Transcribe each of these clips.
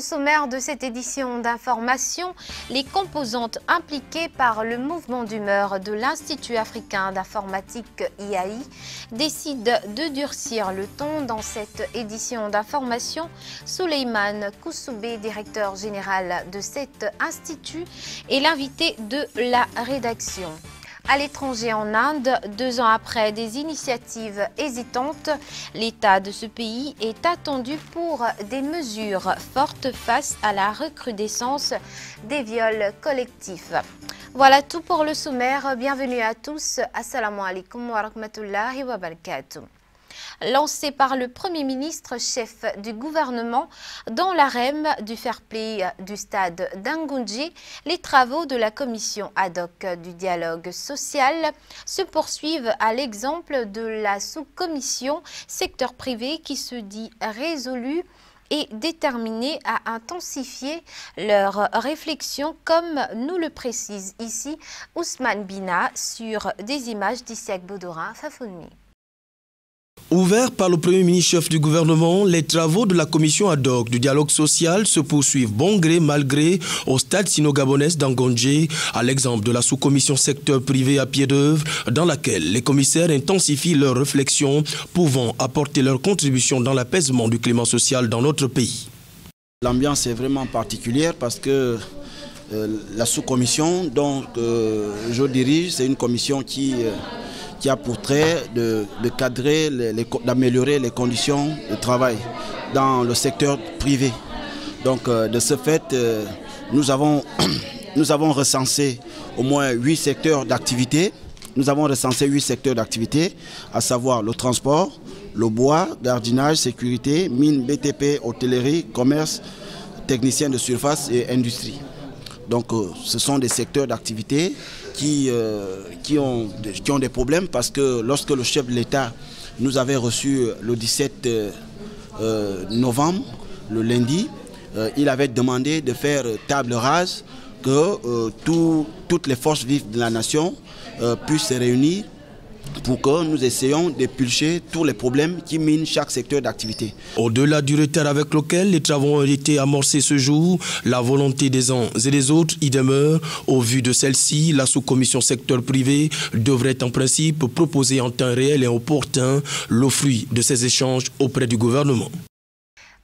sommaire de cette édition d'information, les composantes impliquées par le mouvement d'humeur de l'Institut africain d'informatique IAI décident de durcir le ton dans cette édition d'information. Souleymane Koussoubé, directeur général de cet institut, est l'invité de la rédaction. À l'étranger en Inde, 2 ans après des initiatives hésitantes, l'État de ce pays est attendu pour des mesures fortes face à la recrudescence des viols collectifs. Voilà tout pour le sommaire. Bienvenue à tous. Assalamu alaikum wa rahmatullahi wa barakatuh. Lancé par le Premier ministre, chef du gouvernement, dans l'arème du fair-play du stade d'Angoundji, les travaux de la commission ad hoc du dialogue social se poursuivent à l'exemple de la sous-commission secteur privé qui se dit résolue et déterminée à intensifier leurs réflexions, comme nous le précise ici Ousmane Bina sur des images d'Isiak Bodorin Fafouni. Ouverts par le Premier ministre chef du gouvernement, les travaux de la commission ad hoc du dialogue social se poursuivent bon gré mal gré au stade sino-gabonais d'Angoundji, à l'exemple de la sous-commission secteur privé à pied d'œuvre, dans laquelle les commissaires intensifient leurs réflexions, pouvant apporter leur contribution dans l'apaisement du climat social dans notre pays. L'ambiance est vraiment particulière parce que la sous-commission dont je dirige, c'est une commission qui a pour trait de cadrer, d'améliorer les conditions de travail dans le secteur privé. Donc de ce fait, nous avons recensé au moins 8 secteurs d'activité. Nous avons recensé 8 secteurs d'activité, à savoir le transport, le bois, jardinage, sécurité, mines, BTP, hôtellerie, commerce, techniciens de surface et industrie. Donc ce sont des secteurs d'activité qui ont des problèmes parce que lorsque le chef de l'État nous avait reçus le 17 novembre, le lundi, il avait demandé de faire table rase, que toutes les forces vives de la nation puissent se réunir pour que nous essayions d'épulcher tous les problèmes qui minent chaque secteur d'activité. Au-delà du retard avec lequel les travaux ont été amorcés ce jour, la volonté des uns et des autres y demeure. Au vu de celle-ci, la sous-commission secteur privé devrait en principe proposer en temps réel et opportun le fruit de ces échanges auprès du gouvernement.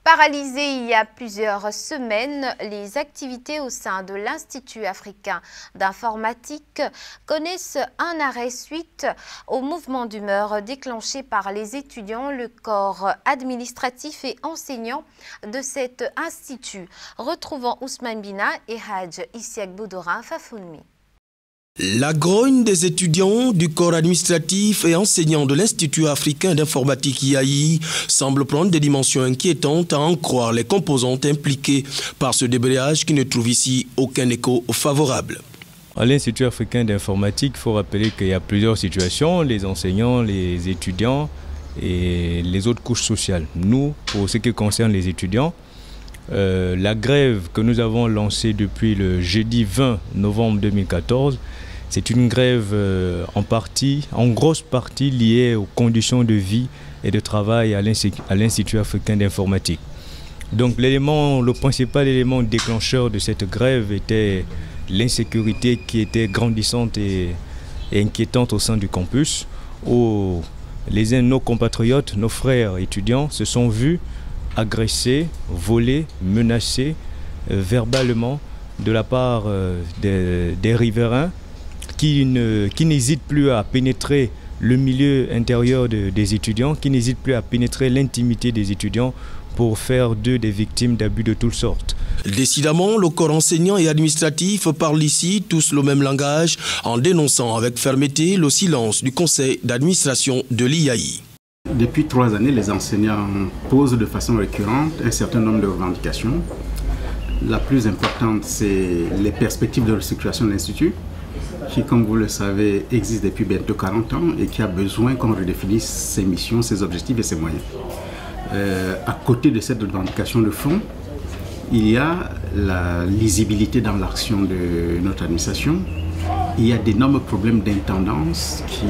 Paralysées il y a plusieurs semaines, les activités au sein de l'Institut africain d'informatique connaissent un arrêt suite au mouvement d'humeur déclenché par les étudiants, le corps administratif et enseignant de cet institut. Retrouvons Ousmane Bina et Hadj Isiak Bodorin Fafouni. La grogne des étudiants du corps administratif et enseignants de l'Institut africain d'informatique IAI semble prendre des dimensions inquiétantes à en croire les composantes impliquées par ce débrayage qui ne trouve ici aucun écho favorable. À l'Institut africain d'informatique, il faut rappeler qu'il y a plusieurs situations, les enseignants, les étudiants et les autres couches sociales. Nous, pour ce qui concerne les étudiants, la grève que nous avons lancée depuis le jeudi 20 novembre 2014, c'est une grève en grosse partie liée aux conditions de vie et de travail à l'Institut africain d'informatique. Donc le principal élément déclencheur de cette grève était l'insécurité qui était grandissante et inquiétante au sein du campus, où nos compatriotes, nos frères étudiants se sont vus agressés, volés, menacés verbalement de la part des riverains qui n'hésitent plus à pénétrer le milieu intérieur des étudiants, qui n'hésitent plus à pénétrer l'intimité des étudiants pour faire d'eux des victimes d'abus de toutes sortes. Décidément, le corps enseignant et administratif parle ici tous le même langage en dénonçant avec fermeté le silence du conseil d'administration de l'IAI. Depuis 3 années, les enseignants posent de façon récurrente un certain nombre de revendications. La plus importante, c'est les perspectives de restructuration de l'Institut, qui, comme vous le savez, existe depuis bientôt 40 ans et qui a besoin qu'on redéfinisse ses missions, ses objectifs et ses moyens. À côté de cette revendication de fond, il y a la lisibilité dans l'action de notre administration, il y a d'énormes problèmes d'intendance qui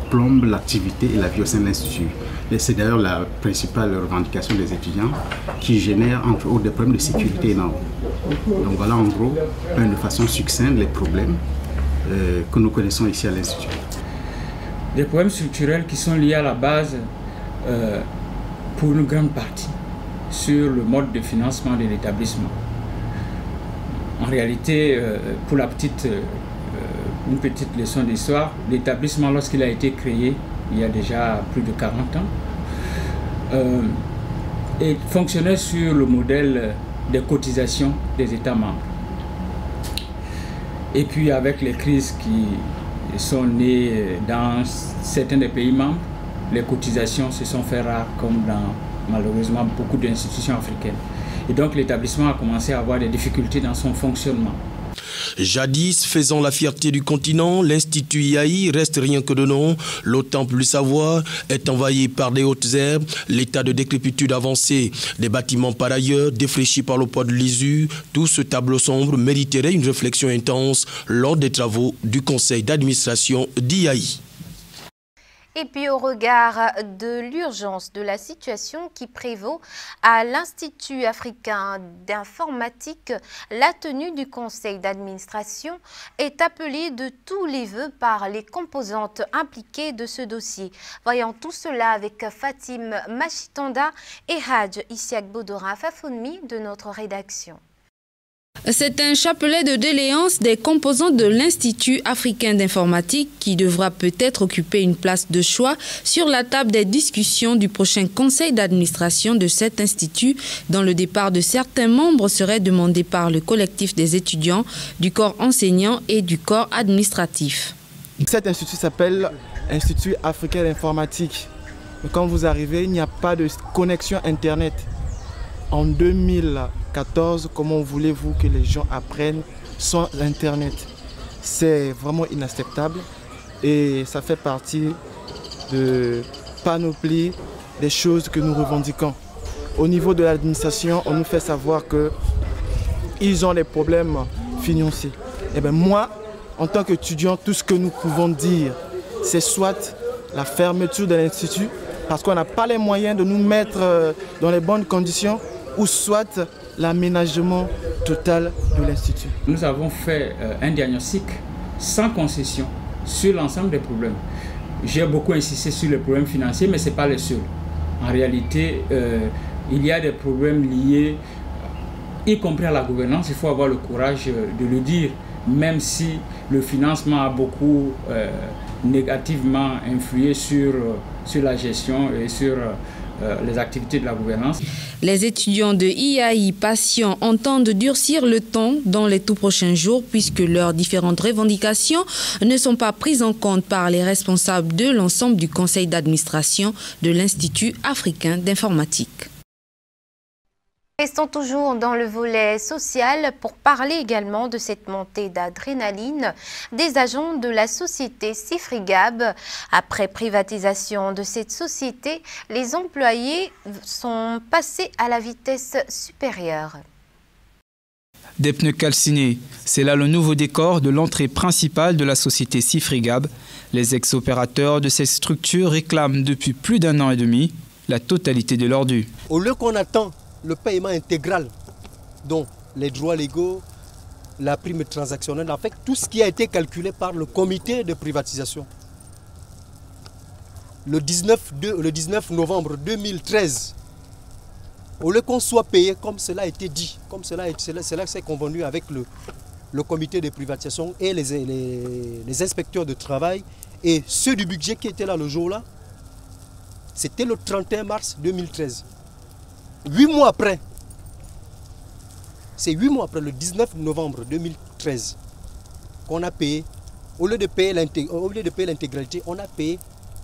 plombent l'activité et la vie au sein de l'Institut. Et c'est d'ailleurs la principale revendication des étudiants qui génère entre autres des problèmes de sécurité énormes. Donc voilà en gros, de façon succincte, les problèmes que nous connaissons ici à l'Institut. Des problèmes structurels qui sont liés à la base, pour une grande partie, sur le mode de financement de l'établissement. En réalité, pour une petite leçon d'histoire, l'établissement, lorsqu'il a été créé, il y a déjà plus de 40 ans, et fonctionnait sur le modèle des cotisations des États membres. Et puis avec les crises qui sont nées dans certains des pays membres, les cotisations se sont fait rares comme dans malheureusement beaucoup d'institutions africaines. Et donc l'établissement a commencé à avoir des difficultés dans son fonctionnement. Jadis faisant la fierté du continent, l'Institut IAI reste rien que de nom. L'autant plus savoir est envahi par des hautes herbes, l'état de décrépitude avancé des bâtiments par ailleurs, défraîchis par le poids de l'usure. Tout ce tableau sombre mériterait une réflexion intense lors des travaux du conseil d'administration d'IAI. Et puis au regard de l'urgence de la situation qui prévaut à l'Institut africain d'informatique, la tenue du conseil d'administration est appelée de tous les vœux par les composantes impliquées de ce dossier. Voyons tout cela avec Fatim Machitanda et Hadj Isiak Bodora Fafounmi de notre rédaction. C'est un chapelet de déléance des composants de l'Institut africain d'informatique qui devra peut-être occuper une place de choix sur la table des discussions du prochain conseil d'administration de cet institut, dont le départ de certains membres serait demandé par le collectif des étudiants, du corps enseignant et du corps administratif. Cet institut s'appelle Institut africain d'informatique. Quand vous arrivez, il n'y a pas de connexion Internet. En 2014, comment voulez-vous que les gens apprennent sans Internet? C'est vraiment inacceptable et ça fait partie de panoplie des choses que nous revendiquons. Au niveau de l'administration, on nous fait savoir qu'ils ont des problèmes financiers. Et bien moi, en tant qu'étudiant, tout ce que nous pouvons dire, c'est soit la fermeture de l'institut, parce qu'on n'a pas les moyens de nous mettre dans les bonnes conditions, ou soit l'aménagement total de l'Institut. Nous avons fait un diagnostic sans concession sur l'ensemble des problèmes. J'ai beaucoup insisté sur les problèmes financiers, mais ce n'est pas les seuls. En réalité, il y a des problèmes liés, y compris à la gouvernance, il faut avoir le courage de le dire, même si le financement a beaucoup négativement influé sur la gestion et sur les activités de la gouvernance. Les étudiants de IAI patients entendent durcir le ton dans les tout prochains jours puisque leurs différentes revendications ne sont pas prises en compte par les responsables de l'ensemble du conseil d'administration de l'Institut africain d'informatique. Restons toujours dans le volet social pour parler également de cette montée d'adrénaline des agents de la société Cifrigab. Après privatisation de cette société, les employés sont passés à la vitesse supérieure. Des pneus calcinés, c'est là le nouveau décor de l'entrée principale de la société Cifrigab. Les ex-opérateurs de cette structure réclament depuis plus d'un an et demi la totalité de leur dû. Au lieu qu'on attend le paiement intégral, dont les droits légaux, la prime transactionnelle, en fait, tout ce qui a été calculé par le comité de privatisation. Le 19 novembre 2013, au lieu qu'on soit payé comme cela a été dit, comme cela s'est convenu avec le comité de privatisation et les inspecteurs de travail et ceux du budget qui étaient là le jour-là, c'était le 31 mars 2013. 8 mois après, c'est 8 mois après, le 19 novembre 2013, qu'on a payé, au lieu de payer l'intégralité, on a payé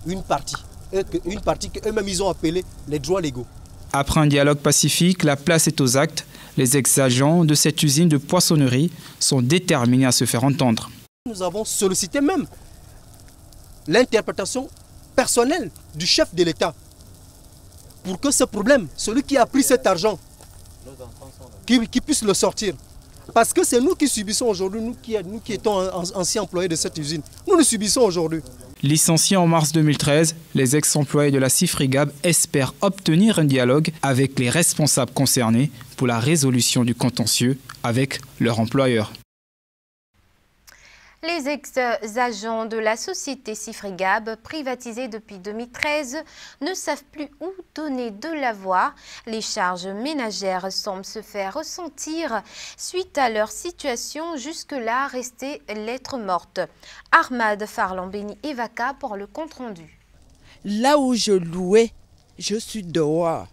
une partie qu'eux-mêmes ils ont appelé les droits légaux. Après un dialogue pacifique, la place est aux actes. Les ex-agents de cette usine de poissonnerie sont déterminés à se faire entendre. Nous avons sollicité même l'interprétation personnelle du chef de l'État pour que ce problème, celui qui a pris cet argent, qu'il puisse le sortir. Parce que c'est nous qui subissons aujourd'hui, nous qui étions anciens employés de cette usine. Nous subissons aujourd'hui. Licenciés en mars 2013, les ex-employés de la Cifrigab espèrent obtenir un dialogue avec les responsables concernés pour la résolution du contentieux avec leur employeur. Les ex-agents de la société Cifrigab, privatisée depuis 2013, ne savent plus où donner de la voix. Les charges ménagères semblent se faire ressentir suite à leur situation jusque-là restée lettre morte. Ahmad Farlambeni Evaka pour le compte-rendu. Là où je louais, je suis dehors.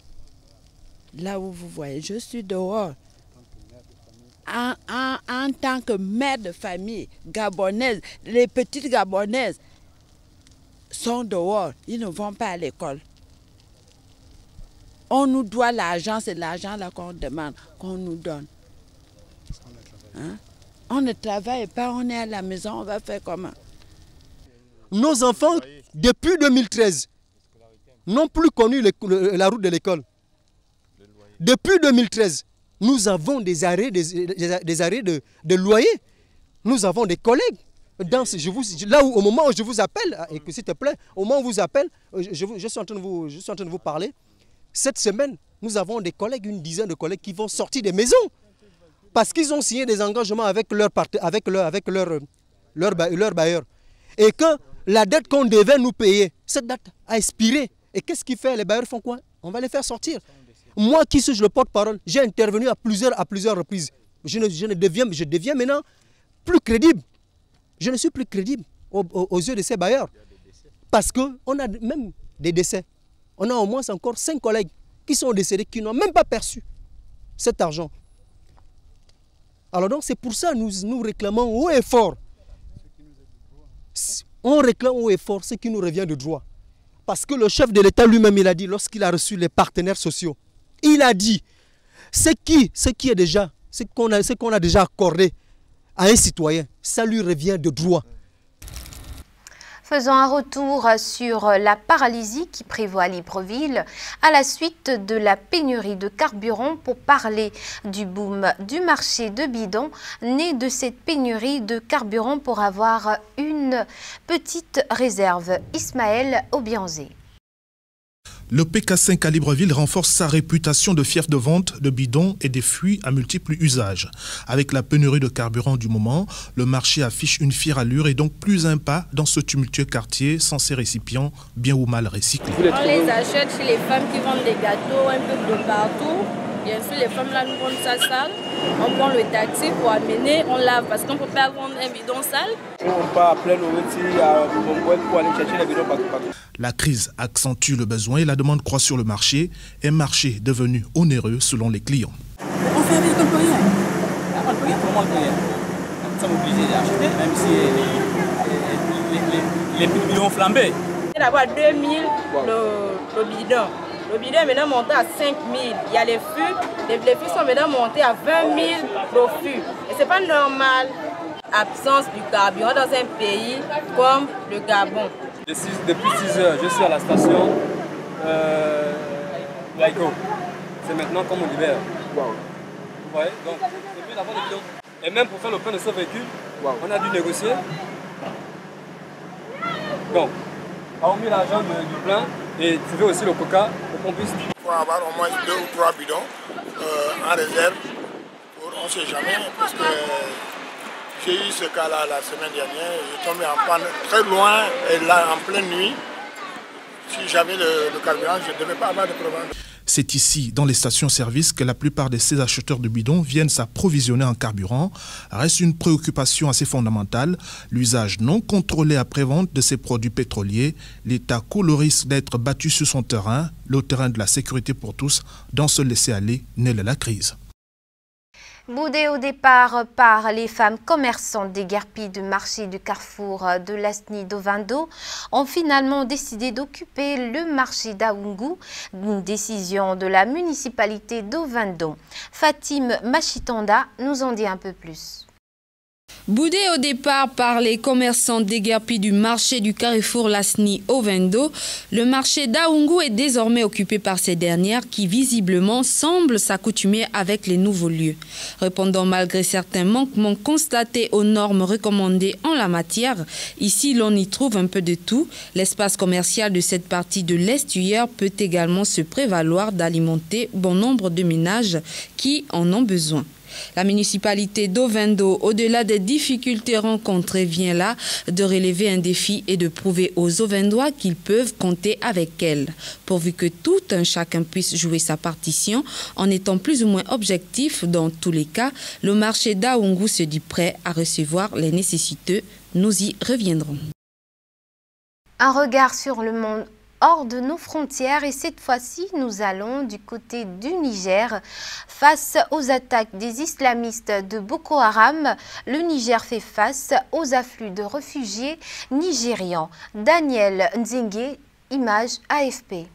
Là où vous voyez, je suis dehors. En tant que mère de famille gabonaise, les petites gabonaises sont dehors, ils ne vont pas à l'école. On nous doit l'argent, c'est l'argent là qu'on demande, qu'on nous donne. Hein? On ne travaille pas, on est à la maison, on va faire comment? Nos enfants, depuis 2013, n'ont plus connu la route de l'école. Depuis 2013, nous avons des arrêts de loyer. Nous avons des collègues. Là où, au moment où je vous appelle, et s'il te plaît, au moment où je vous appelle, je suis en train de vous parler. Cette semaine, nous avons des collègues, une dizaine de collègues qui vont sortir des maisons. Parce qu'ils ont signé des engagements avec leur bailleur. Et que la dette qu'on devait nous payer, cette dette a expiré. Et qu'est-ce qu'ils font? Les bailleurs font quoi? On va les faire sortir. Moi qui suis le porte-parole, j'ai intervenu à plusieurs reprises. Je deviens maintenant plus crédible. Je ne suis plus crédible aux yeux de ces bailleurs. Parce qu'on a même des décès. On a au moins encore 5 collègues qui sont décédés, qui n'ont même pas perçu cet argent. Alors donc c'est pour ça que nous réclamons haut et fort. On réclame haut et fort ce qui nous revient de droit. Parce que le chef de l'État lui-même, il a dit, lorsqu'il a reçu les partenaires sociaux, il a dit, ce qu'on a déjà accordé à un citoyen, ça lui revient de droit. Faisons un retour sur la paralysie qui prévoit à Libreville à la suite de la pénurie de carburant pour parler du boom du marché de bidons, né de cette pénurie de carburant pour avoir une petite réserve. Ismaël Obianzé. Le PK5 à Libreville renforce sa réputation de fief de vente de bidons et des fûts à multiples usages. Avec la pénurie de carburant du moment, le marché affiche une fière allure et donc plus un pas dans ce tumultueux quartier sans ces récipients bien ou mal recyclés. On les achète chez les femmes qui vendent des gâteaux un peu de partout. Bien sûr, les femmes là nous vendent ça sale. On prend le taxi pour amener, on lave parce qu'on ne peut pas vendre un bidon sale. On part après le métier à Bombouel pour aller chercher les bidons partout. La crise accentue le besoin et la demande croît sur le marché, un marché devenu onéreux selon les clients. On fait avec un peu rien. On peut rien, comment on peut rien. Nous sommes obligés d'acheter, même si les bidons flambés. D'abord 2000 le bidon. Le bidon est maintenant monté à 5 000. Il y a les fûts. Les fûts sont maintenant montés à 20 000 le fût. Et ce n'est pas normal. Absence du carburant dans un pays comme le Gabon. Depuis 6 heures, je suis à la station Laïko. C'est maintenant comme on libère. Wow. Vous voyez? Donc, c'est mieux d'avoir des bidons. Et même pour faire le plein de ce véhicule, on a dû négocier. Donc, on a mis l'argent du plein et tu veux aussi le coca pour qu'on puisse. Il faut avoir au moins 2 ou 3 bidons en réserve. On ne sait jamais parce que j'ai eu ce cas-là la semaine dernière. Je suis tombé en panne très loin et là en pleine nuit. Si j'avais le carburant, je ne devais pas avoir de problème. C'est ici, dans les stations-service, que la plupart de ces acheteurs de bidons viennent s'approvisionner en carburant. Reste une préoccupation assez fondamentale, l'usage non contrôlé après-vente de ces produits pétroliers. L'État court le risque d'être battu sur son terrain, le terrain de la sécurité pour tous, dans ce laisser-aller né de la crise. Boudé au départ par les femmes commerçantes déguerpies du marché du carrefour de Lasny d'Ovando ont finalement décidé d'occuper le marché d'Aoungou, une décision de la municipalité d'Ovando. Fatim Machitanda nous en dit un peu plus. Boudé au départ par les commerçants déguerpis du marché du carrefour Lasni au Vendo, le marché d'Aoungou est désormais occupé par ces dernières qui visiblement semblent s'accoutumer avec les nouveaux lieux. Répondant malgré certains manquements constatés aux normes recommandées en la matière, ici l'on y trouve un peu de tout. L'espace commercial de cette partie de l'estuaire peut également se prévaloir d'alimenter bon nombre de ménages qui en ont besoin. La municipalité d'Ovendo, au-delà des difficultés rencontrées, vient là de relever un défi et de prouver aux Ovendois qu'ils peuvent compter avec elle, pourvu que tout un chacun puisse jouer sa partition en étant plus ou moins objectif. Dans tous les cas, le marché d'Aoungou se dit prêt à recevoir les nécessiteux. Nous y reviendrons. Un regard sur le monde hors de nos frontières et cette fois-ci nous allons du côté du Niger. Face aux attaques des islamistes de Boko Haram, le Niger fait face aux afflux de réfugiés nigérians. Daniel Nzingue, image AFP.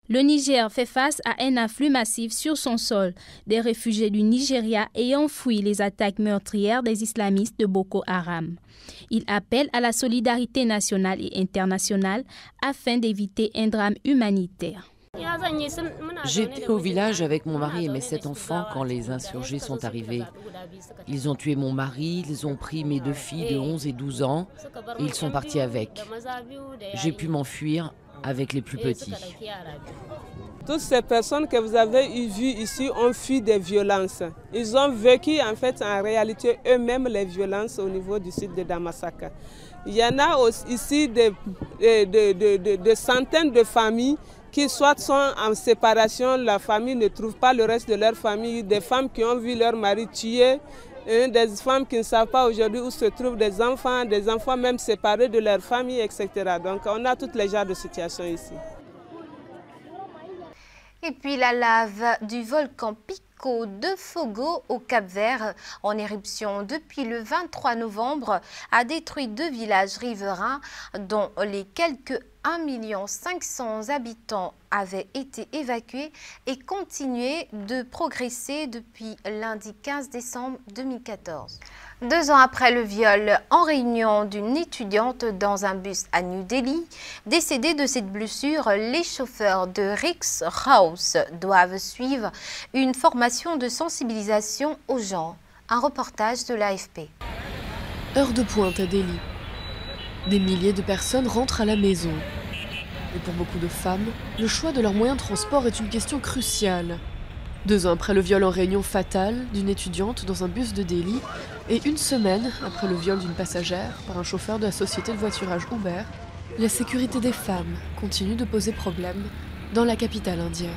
Le Niger fait face à un afflux massif sur son sol des réfugiés du Nigeria ayant fui les attaques meurtrières des islamistes de Boko Haram. Il appelle à la solidarité nationale et internationale afin d'éviter un drame humanitaire. J'étais au village avec mon mari et mes 7 enfants quand les insurgés sont arrivés. Ils ont tué mon mari, ils ont pris mes 2 filles de 11 et 12 ans et ils sont partis avec. J'ai pu m'enfuir avec les plus petits. Toutes ces personnes que vous avez vues ici ont fui des violences. Ils ont vécu en fait en réalité eux-mêmes les violences au niveau du site de Damasak. Il y en a ici des centaines de familles qui soit sont en séparation, la famille ne trouve pas le reste de leur famille, des femmes qui ont vu leur mari tué, des femmes qui ne savent pas aujourd'hui où se trouvent des enfants même séparés de leur famille, etc. Donc on a tous les genres de situations ici. Et puis la lave du volcan Pico de Fogo au Cap-Vert, en éruption depuis le 23 novembre, a détruit 2 villages riverains dont les quelques 1 500 000 habitants avaient été évacués et continuaient de progresser depuis lundi 15 décembre 2014. 2 ans après le viol en Réunion d'une étudiante dans un bus à New Delhi, décédée de cette blessure, les chauffeurs de Rix House doivent suivre une formation de sensibilisation aux gens. Un reportage de l'AFP. Heure de pointe à Delhi. Des milliers de personnes rentrent à la maison. Et pour beaucoup de femmes, le choix de leur moyen de transport est une question cruciale. 2 ans après le viol en Réunion fatal d'une étudiante dans un bus de Delhi et 1 semaine après le viol d'une passagère par un chauffeur de la société de voiturage Uber, la sécurité des femmes continue de poser problème dans la capitale indienne.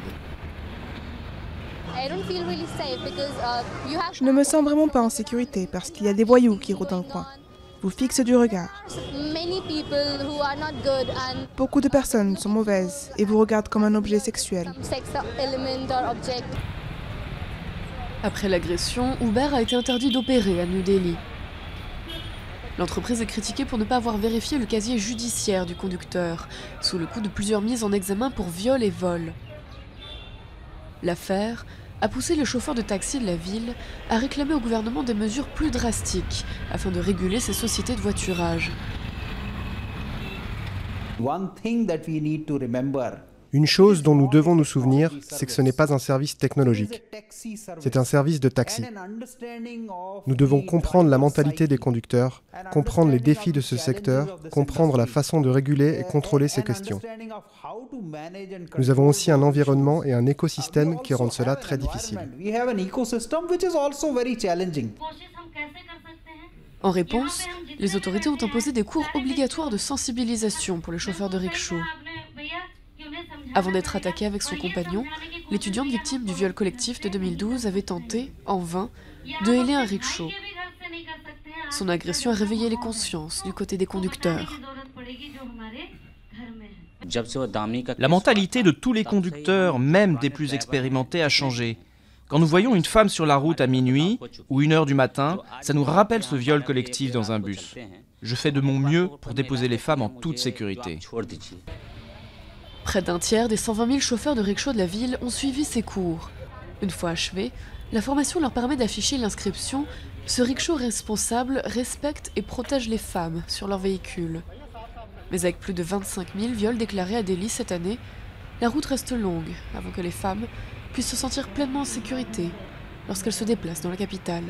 Je ne me sens vraiment pas en sécurité parce qu'il y a des voyous qui rôdent dans le coin. Vous fixent du regard. Beaucoup de personnes sont mauvaises et vous regardent comme un objet sexuel. Après l'agression, Uber a été interdit d'opérer à New Delhi. L'entreprise est critiquée pour ne pas avoir vérifié le casier judiciaire du conducteur, sous le coup de plusieurs mises en examen pour viol et vol. L'affaire a poussé le chauffeur de taxi de la ville à réclamer au gouvernement des mesures plus drastiques afin de réguler ces sociétés de voiturage. Une chose dont nous devons nous souvenir, c'est que ce n'est pas un service technologique. C'est un service de taxi. Nous devons comprendre la mentalité des conducteurs, comprendre les défis de ce secteur, comprendre la façon de réguler et contrôler ces questions. Nous avons aussi un environnement et un écosystème qui rendent cela très difficile. En réponse, les autorités ont imposé des cours obligatoires de sensibilisation pour les chauffeurs de rickshaw. Avant d'être attaquée avec son compagnon, l'étudiante victime du viol collectif de 2012 avait tenté, en vain, de héler un rickshaw. Son agression a réveillé les consciences du côté des conducteurs. La mentalité de tous les conducteurs, même des plus expérimentés, a changé. Quand nous voyons une femme sur la route à minuit ou 1h du matin, ça nous rappelle ce viol collectif dans un bus. Je fais de mon mieux pour déposer les femmes en toute sécurité. Près d'un tiers des 120 000 chauffeurs de rickshaw de la ville ont suivi ces cours. Une fois achevés, la formation leur permet d'afficher l'inscription Ce rickshaw responsable respecte et protège les femmes sur leur véhicule. Mais avec plus de 25 000 viols déclarés à Delhi cette année, la route reste longue avant que les femmes puissent se sentir pleinement en sécurité lorsqu'elles se déplacent dans la capitale.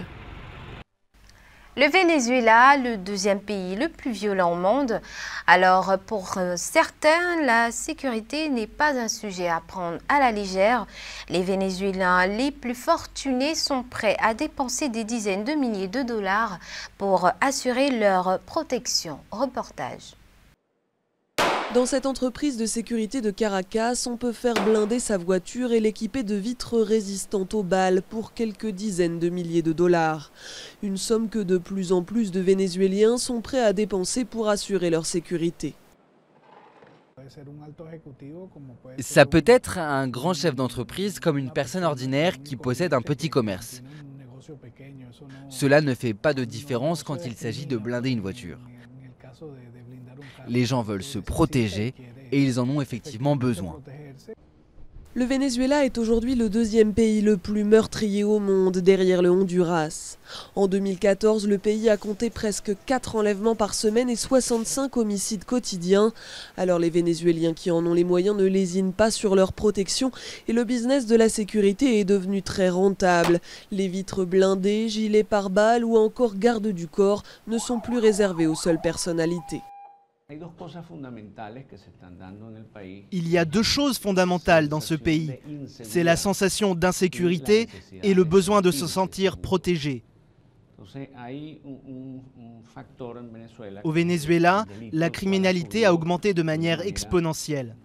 Le Venezuela, le deuxième pays le plus violent au monde. Alors pour certains, la sécurité n'est pas un sujet à prendre à la légère. Les Vénézuéliens les plus fortunés sont prêts à dépenser des dizaines de milliers de dollars pour assurer leur protection. Reportage. Dans cette entreprise de sécurité de Caracas, on peut faire blinder sa voiture et l'équiper de vitres résistantes aux balles pour quelques dizaines de milliers de dollars. Une somme que de plus en plus de Vénézuéliens sont prêts à dépenser pour assurer leur sécurité. Ça peut être un grand chef d'entreprise comme une personne ordinaire qui possède un petit commerce. Cela ne fait pas de différence quand il s'agit de blinder une voiture. Les gens veulent se protéger et ils en ont effectivement besoin. Le Venezuela est aujourd'hui le deuxième pays le plus meurtrier au monde, derrière le Honduras. En 2014, le pays a compté presque 4 enlèvements par semaine et 65 homicides quotidiens. Alors les Vénézuéliens qui en ont les moyens ne lésinent pas sur leur protection et le business de la sécurité est devenu très rentable. Les vitres blindées, gilets pare-balles ou encore gardes du corps ne sont plus réservés aux seules personnalités. Il y a deux choses fondamentales dans ce pays. C'est la sensation d'insécurité et le besoin de se sentir protégé. Au Venezuela, la criminalité a augmenté de manière exponentielle.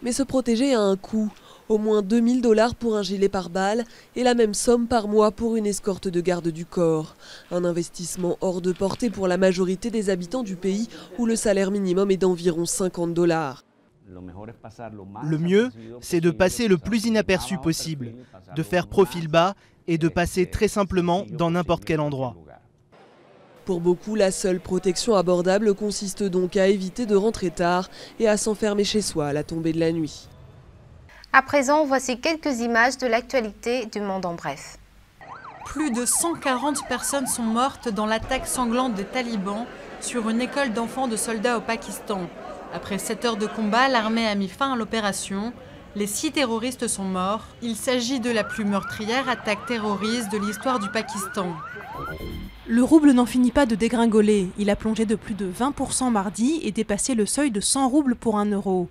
Mais se protéger a un coût. Au moins 2000 $ pour un gilet pare-balles et la même somme par mois pour une escorte de garde du corps. Un investissement hors de portée pour la majorité des habitants du pays où le salaire minimum est d'environ 50 $. Le mieux, c'est de passer le plus inaperçu possible, de faire profil bas et de passer très simplement dans n'importe quel endroit. Pour beaucoup, la seule protection abordable consiste donc à éviter de rentrer tard et à s'enfermer chez soi à la tombée de la nuit. À présent, voici quelques images de l'actualité du monde en bref. Plus de 140 personnes sont mortes dans l'attaque sanglante des talibans sur une école d'enfants de soldats au Pakistan. Après 7 heures de combat, l'armée a mis fin à l'opération. Les 6 terroristes sont morts. Il s'agit de la plus meurtrière attaque terroriste de l'histoire du Pakistan. Le rouble n'en finit pas de dégringoler. Il a plongé de plus de 20% mardi et dépassé le seuil de 100 roubles pour 1 euro.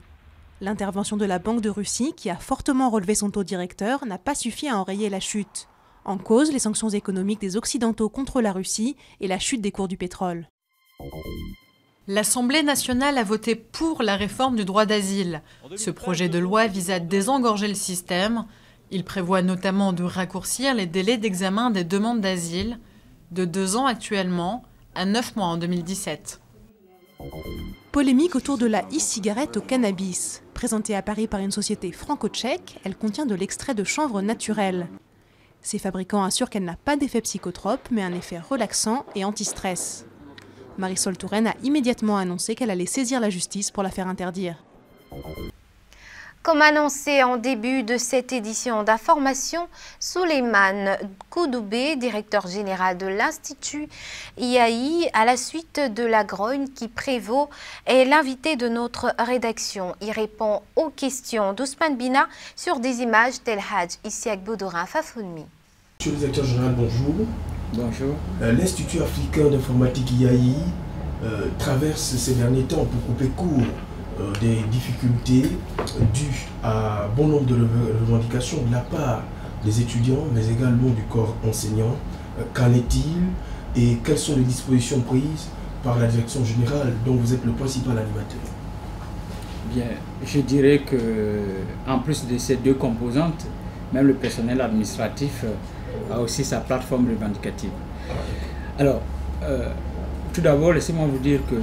L'intervention de la Banque de Russie, qui a fortement relevé son taux directeur, n'a pas suffi à enrayer la chute. En cause, les sanctions économiques des Occidentaux contre la Russie et la chute des cours du pétrole. L'Assemblée nationale a voté pour la réforme du droit d'asile. Ce projet de loi vise à désengorger le système. Il prévoit notamment de raccourcir les délais d'examen des demandes d'asile, de 2 ans actuellement à 9 mois en 2017. Polémique autour de la e-cigarette au cannabis. Présentée à Paris par une société franco-tchèque, elle contient de l'extrait de chanvre naturel. Ses fabricants assurent qu'elle n'a pas d'effet psychotrope, mais un effet relaxant et anti-stress. Marisol Touraine a immédiatement annoncé qu'elle allait saisir la justice pour la faire interdire. Comme annoncé en début de cette édition d'information, Souleymane Koudoubé, directeur général de l'Institut IAI, à la suite de la grogne qui prévaut, est l'invité de notre rédaction. Il répond aux questions d'Ousmane Bina sur des images d'El Hadj Isiak Boudorin Fafounmi. Monsieur le directeur général, bonjour. Bonjour. L'Institut africain d'informatique IAI traverse ces derniers temps pour couper court des difficultés dues à bon nombre de revendications de la part des étudiants, mais également du corps enseignant. Qu'en est-il et quelles sont les dispositions prises par la direction générale dont vous êtes le principal animateur? Bien, je dirais que en plus de ces deux composantes, même le personnel administratif a aussi sa plateforme revendicative. Alors, tout d'abord, laissez-moi vous dire que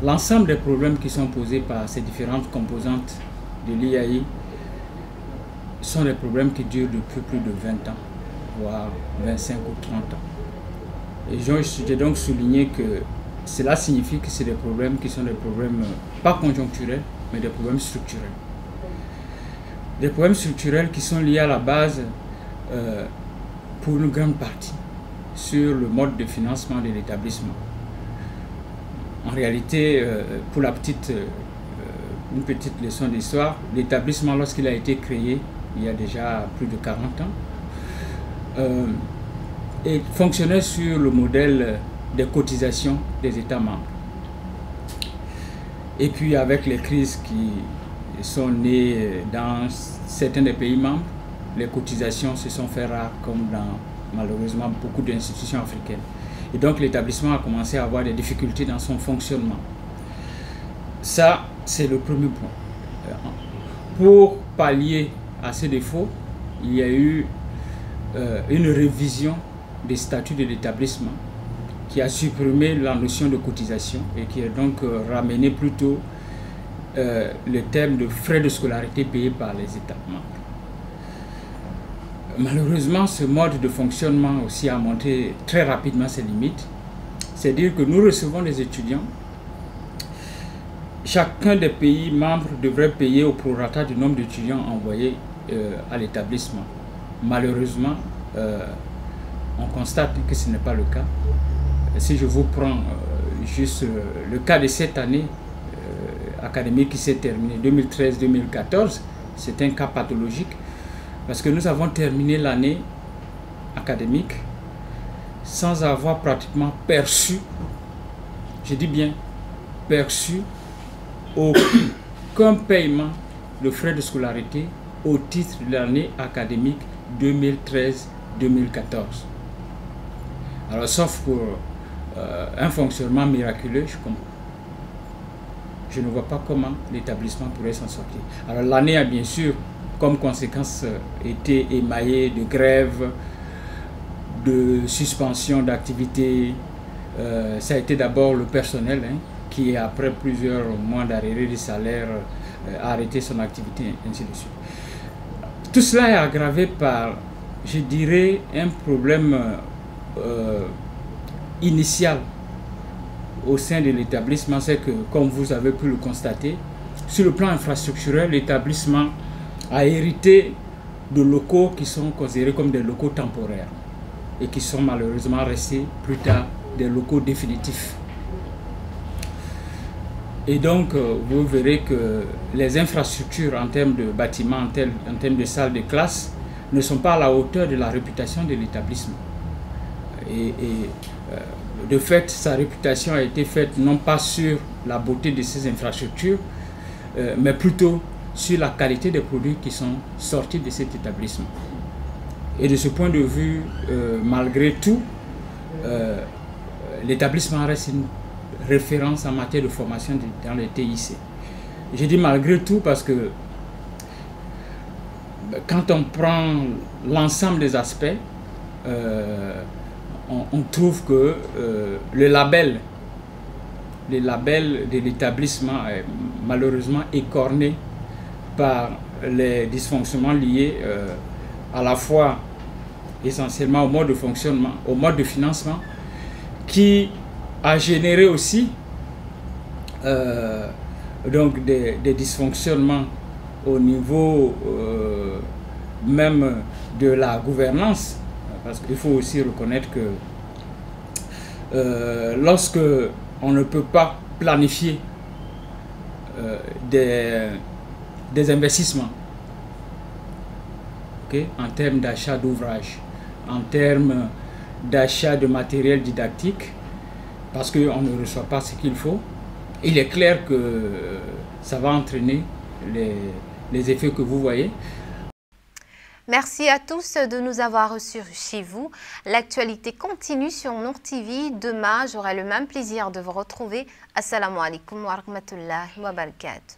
l'ensemble des problèmes qui sont posés par ces différentes composantes de l'IAI sont des problèmes qui durent depuis plus de 20 ans, voire 25 ou 30 ans. Et j'ai donc souligné que cela signifie que c'est des problèmes qui sont des problèmes pas conjoncturels, mais des problèmes structurels. Des problèmes structurels qui sont liés à la base pour une grande partie sur le mode de financement de l'établissement. En réalité, pour une petite leçon d'histoire, l'établissement, lorsqu'il a été créé il y a déjà plus de 40 ans, et fonctionnait sur le modèle des cotisations des États membres. Et puis avec les crises qui sont nées dans certains des pays membres, les cotisations se sont fait rares comme dans malheureusement beaucoup d'institutions africaines. Et donc l'établissement a commencé à avoir des difficultés dans son fonctionnement. Ça, c'est le premier point. Pour pallier à ces défauts, il y a eu une révision des statuts de l'établissement qui a supprimé la notion de cotisation et qui a donc ramené plutôt le thème de frais de scolarité payés par les États membres. Malheureusement, ce mode de fonctionnement aussi a montré très rapidement ses limites. C'est-à-dire que nous recevons des étudiants. Chacun des pays membres devrait payer au prorata du nombre d'étudiants envoyés à l'établissement. Malheureusement, on constate que ce n'est pas le cas. Si je vous prends juste le cas de cette année académique qui s'est terminée, 2013-2014, c'est un cas pathologique parce que nous avons terminé l'année académique sans avoir pratiquement perçu, je dis bien perçu, aucun paiement de frais de scolarité au titre de l'année académique 2013-2014. Alors, sauf pour un fonctionnement miraculeux, je ne vois pas comment l'établissement pourrait s'en sortir. Alors, l'année a bien sûr, comme conséquence, été émaillée de grèves, de suspension d'activités. Ça a été d'abord le personnel qui, après plusieurs mois d'arrêt de salaire, a arrêté son activité, ainsi de suite. Tout cela est aggravé par, je dirais, un problème initial au sein de l'établissement. C'est que, comme vous avez pu le constater, sur le plan infrastructurel, l'établissement a hérité de locaux qui sont considérés comme des locaux temporaires et qui sont malheureusement restés plus tard des locaux définitifs. Et donc, vous verrez que les infrastructures en termes de bâtiments, en termes de salles de classe, ne sont pas à la hauteur de la réputation de l'établissement. Et de fait, sa réputation a été faite non pas sur la beauté de ces infrastructures, mais plutôt sur la qualité des produits qui sont sortis de cet établissement. Et de ce point de vue, malgré tout, l'établissement reste une référence en matière de formation dans les TIC. Je dis malgré tout parce que quand on prend l'ensemble des aspects, on trouve que le label de l'établissement est malheureusement écorné par les dysfonctionnements liés à la fois essentiellement au mode de fonctionnement, au mode de financement, qui a généré aussi donc des dysfonctionnements au niveau même de la gouvernance, parce qu'il faut aussi reconnaître que lorsque on ne peut pas planifier des investissements, en termes d'achat d'ouvrages, en termes d'achat de matériel didactique, parce qu'on ne reçoit pas ce qu'il faut, il est clair que ça va entraîner les effets que vous voyez. Merci à tous de nous avoir reçus chez vous. L'actualité continue sur Nour TV. Demain, j'aurai le même plaisir de vous retrouver. Assalamu alaikum wa rahmatullahi wa barakatuh.